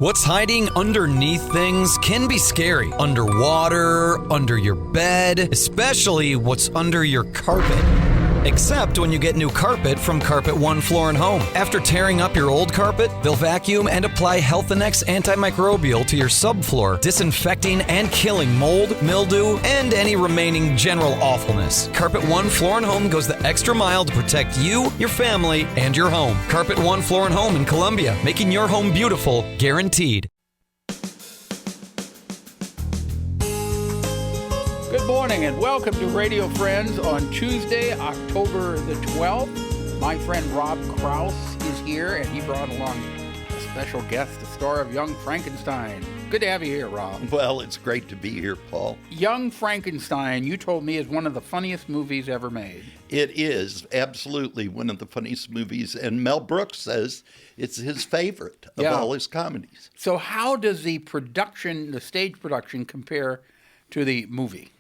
What's hiding underneath things can be scary. Underwater, under your bed, especially what's under your carpet. Except when you get new carpet from Carpet One Floor and Home. After tearing up your old carpet, they'll vacuum and apply Health Annex antimicrobial to your subfloor, disinfecting and killing mold, mildew, and any remaining general awfulness. Carpet One Floor and Home goes the extra mile to protect you, your family, and your home. Carpet One Floor and Home in Columbia, making your home beautiful, guaranteed. Good morning and welcome to Radio Friends on Tuesday, October the 12th. My friend Rob Crouse is here, and he brought along a special guest, the star of Young Frankenstein. Good to have you here, Rob. Well, it's great to be here, Paul. Young Frankenstein, you told me, is one of the funniest movies ever made. It is absolutely one of the funniest movies, and Mel Brooks says it's his favorite of all his comedies. So how does the production, the stage production, compare to the movie?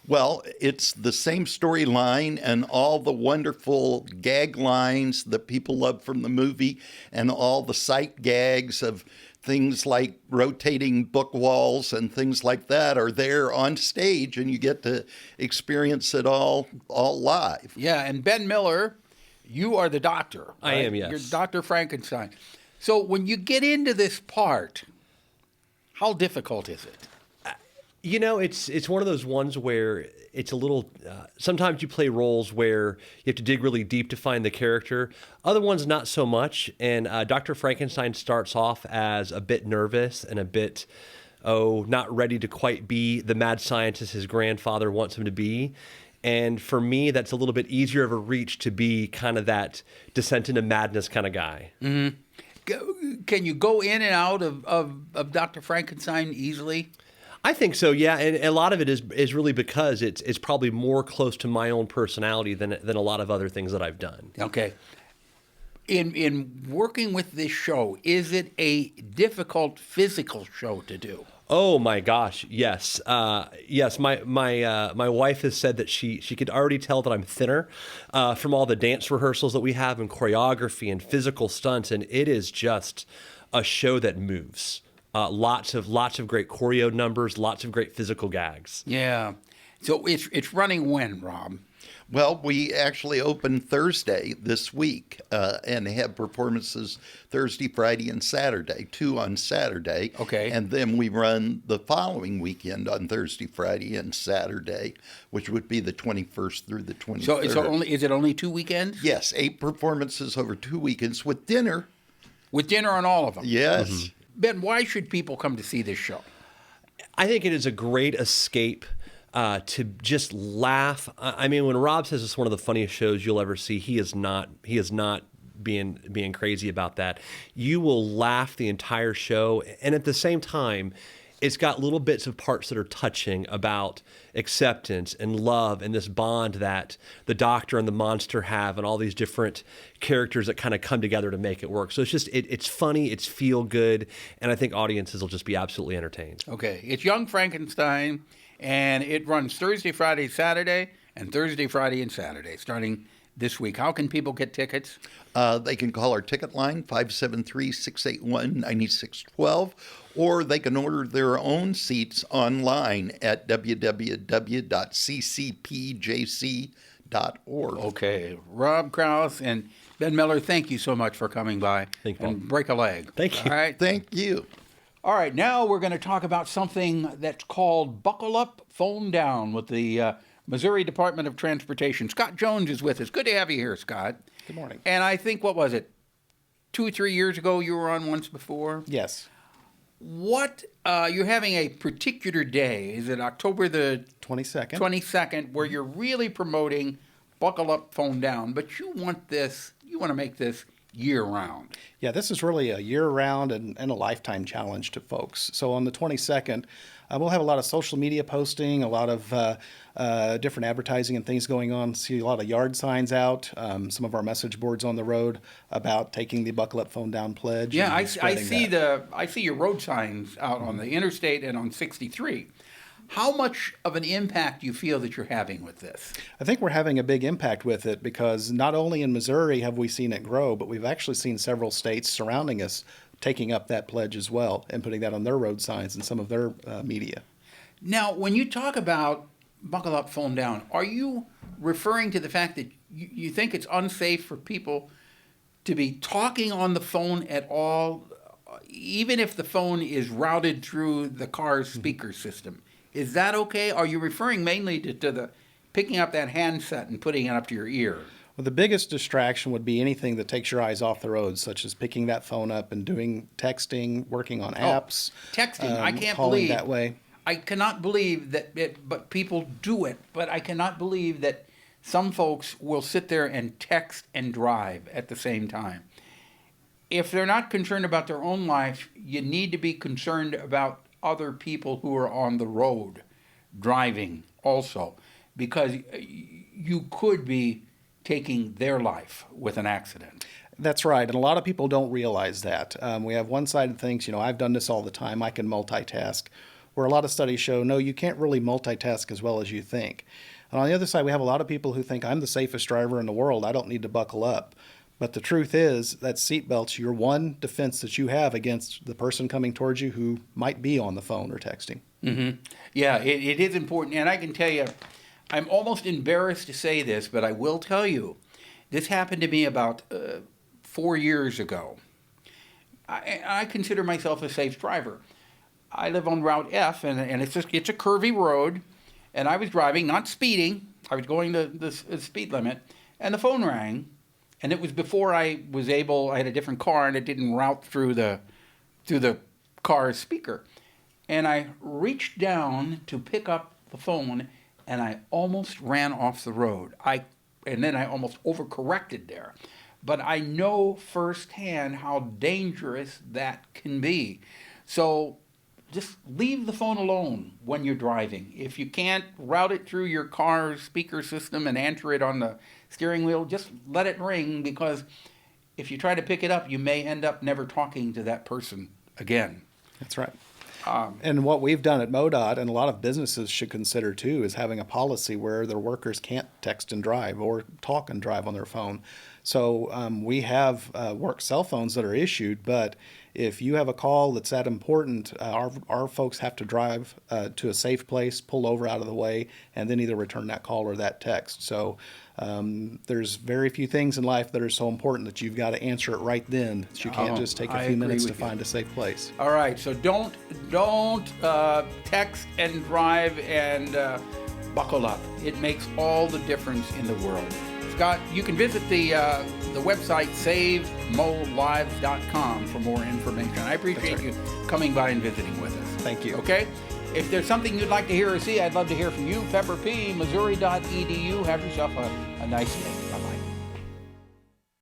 Well, it's the same storyline and all the wonderful gag lines that people love from the movie and all the sight gags of things like rotating book walls and things like that are there on stage, and you get to experience it all live. Yeah, and Ben Miller, you are the doctor. Right? I am, yes. You're Dr. Frankenstein. So when you get into this part, how difficult is it? You know, it's one of those ones where it's a little, sometimes you play roles where you have to dig really deep to find the character. Other ones, not so much. And Dr. Frankenstein starts off as a bit nervous and a bit, not ready to quite be the mad scientist his grandfather wants him to be. And for me, that's a little bit easier of a reach to be kind of that descent into madness kind of guy. Mm-hmm. Can you go in and out of Dr. Frankenstein easily? I think so, yeah, and a lot of it is really because it's probably more close to my own personality than a lot of other things that I've done. Okay. In working with this show, is it a difficult physical show to do? Oh my gosh, yes, yes. My wife has said that she could already tell that I'm thinner from all the dance rehearsals that we have and choreography and physical stunts, and it is just a show that moves. Lots of great choreo numbers, lots of great physical gags. Yeah. So it's running when, Rob? Well, we actually open Thursday this week and have performances Thursday, Friday, and Saturday, 2 on Saturday. Okay. And then we run the following weekend on Thursday, Friday, and Saturday, which would be the 21st through the 23rd. So is it only 2 weekends? Yes, 8 performances over 2 weekends with dinner. With dinner on all of them? Yes. Mm-hmm. Ben, why should people come to see this show? I think it is a great escape to just laugh. I mean, when Rob says it's one of the funniest shows you'll ever see, he is not being crazy about that. You will laugh the entire show, and at the same time, it's got little bits of parts that are touching about acceptance and love and this bond that the doctor and the monster have and all these different characters that kind of come together to make it work. So it's just, it's funny, it's feel good, and I think audiences will just be absolutely entertained. Okay. It's Young Frankenstein, and it runs Thursday, Friday, Saturday, and Thursday, Friday, and Saturday, starting this week. How can people get tickets? They can call our ticket line, 573-681-9612, or they can order their own seats online at www.ccpjc.org. Okay. Rob Crouse and Ben Miller, thank you so much for coming by. Thank you, Paul. And break a leg. Thank you. All right. Thank you. All right. Now we're going to talk about something that's called Buckle Up, Phone Down with the Missouri Department of Transportation. Scott Jones is with us. Good to have you here, Scott. Good morning. And I think, what was it, 2 or 3 years ago you were on once before? Yes. What, you're having a particular day, is it October the 22nd. 22nd, where you're really promoting Buckle Up, Phone Down, but you want to make this year-round. Yeah, this is really a year-round and a lifetime challenge to folks. So on the 22nd, we'll have a lot of social media posting, a lot of different advertising and things going on. See a lot of yard signs out, some of our message boards on the road about taking the Buckle Up, Phone Down pledge. Yeah, I see your road signs out on the interstate and on 63. How much of an impact do you feel that you're having with this? I think we're having a big impact with it because not only in Missouri have we seen it grow, but we've actually seen several states surrounding us taking up that pledge as well and putting that on their road signs and some of their media. Now, when you talk about buckle up, phone down, are you referring to the fact that you think it's unsafe for people to be talking on the phone at all, even if the phone is routed through the car's speaker system? Is that okay? Are you referring mainly to the picking up that handset and putting it up to your ear? Well, the biggest distraction would be anything that takes your eyes off the road, such as picking that phone up and doing texting, working on apps. Texting, I can't calling believe that way. I cannot believe that but people do it. But I cannot believe that some folks will sit there and text and drive at the same time. If they're not concerned about their own life, you need to be concerned about other people who are on the road driving also, because you could be taking their life with an accident. That's right, and a lot of people don't realize that. We have one-sided things. I've done this all the time. I can multitask, where a lot of studies show, no, you can't really multitask as well as you think. And on the other side, we have a lot of people who think, I'm the safest driver in the world, I don't need to buckle up. But the truth is that seatbelt's your one defense that you have against the person coming towards you who might be on the phone or texting. Mm-hmm. Yeah, it is important. And I can tell you, I'm almost embarrassed to say this, but I will tell you, this happened to me about 4 years ago. I consider myself a safe driver. I live on Route F, and it's a curvy road, and I was driving, not speeding. I was going the speed limit, and the phone rang, and it was before I had a different car, and it didn't route through the car's speaker. And I reached down to pick up the phone, and I almost ran off the road. And then I almost overcorrected there. But I know firsthand how dangerous that can be. So just leave the phone alone when you're driving. If you can't route it through your car's speaker system and answer it on the steering wheel, just let it ring, because if you try to pick it up, you may end up never talking to that person again. That's right. And what we've done at MoDOT, and a lot of businesses should consider too, is having a policy where their workers can't text and drive or talk and drive on their phone. So we have work cell phones that are issued, but if you have a call that's that important, our folks have to drive to a safe place, pull over out of the way, and then either return that call or that text. So there's very few things in life that are so important that you've got to answer it right then. That you can't just take a few minutes to find a safe place. All right, so don't text and drive and buckle up. It makes all the difference in the world. Scott, you can visit the website savemolives.com for more information. I appreciate you coming by and visiting with us. Thank you. Okay? If there's something you'd like to hear or see, I'd love to hear from you. Pepper P, Missouri.edu. Have yourself a nice day. Bye-bye.